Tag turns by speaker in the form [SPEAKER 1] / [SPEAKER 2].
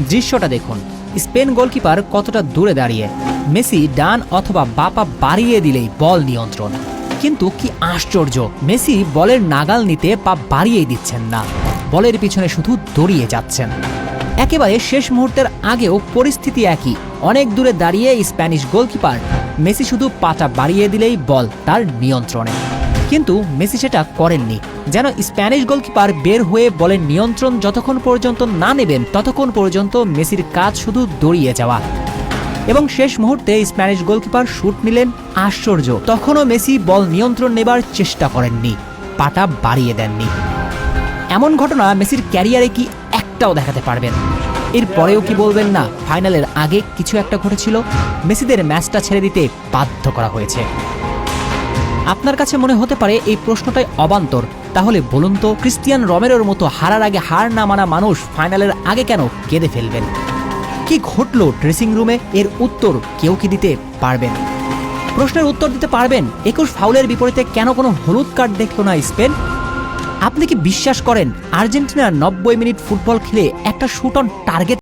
[SPEAKER 1] দৃশ্যটা দেখুন, Spain goalkeeper কতটা দূরে দাঁড়িয়ে। মেসি ডান অথবা বাঁ পা বাড়িয়ে দিলেই বল নিয়ন্ত্রণ। কিন্তু কি আশ্চর্য, মেসি বলের নাগাল নিতে পা বাড়িয়েই দিচ্ছেন না, বলের পিছনে শুধু দৌড়িয়ে যাচ্ছেন। একেবারে শেষ মুহূর্তের আগেও পরিস্থিতি একই, অনেক দূরে দাঁড়িয়ে স্প্যানিশ গোলকিপার। মেসি শুধু পাটা বাড়িয়ে দিলেই বল তার নিয়ন্ত্রণে। কিন্তু মেসি সেটা করেননি। যেন স্প্যানিশ গোলকিপার বের হয়ে বলের নিয়ন্ত্রণ যতক্ষণ পর্যন্ত না নেবেন ততক্ষণ পর্যন্ত মেসির কাজ শুধু দৌড়িয়ে যাওয়া। এবং শেষ মুহূর্তে স্প্যানিশ গোলকিপার শুট নিলেন। আশ্চর্য, তখনও মেসি বল নিয়ন্ত্রণ নেবার চেষ্টা করেননি, পাটা বাড়িয়ে দেননি। এমন ঘটনা মেসির ক্যারিয়ারে কি একটাও দেখাতে পারবেন? এরপরেও কি বলবেন না ফাইনালের আগে কিছু একটা ঘটেছিল, মেসিদের ম্যাচটা ছেড়ে দিতে বাধ্য করা হয়েছে? আপনার কাছে মনে হতে পারে এই প্রশ্নটাই অবান্তর। তাহলে বলুন তো, ক্রিস্টিয়ান রোমেরোর মতো হারার আগে হার না মানা মানুষ ফাইনালের আগে কেন কেঁদে ফেলবেন? কি ঘটল ড্রেসিং রুমে? এর উত্তর কেউ কি দিতে পারবেন? প্রশ্নের উত্তর দিতে পারবেন 21 ফাউলের বিপরীতে কেন কোনো হলুদ কার্ড দেখল না স্পেন? আপনি কি বিশ্বাস করেন আর্জেন্টিনা 90 মিনিট ফুটবল খেলে একটা শুট অন টার্গেট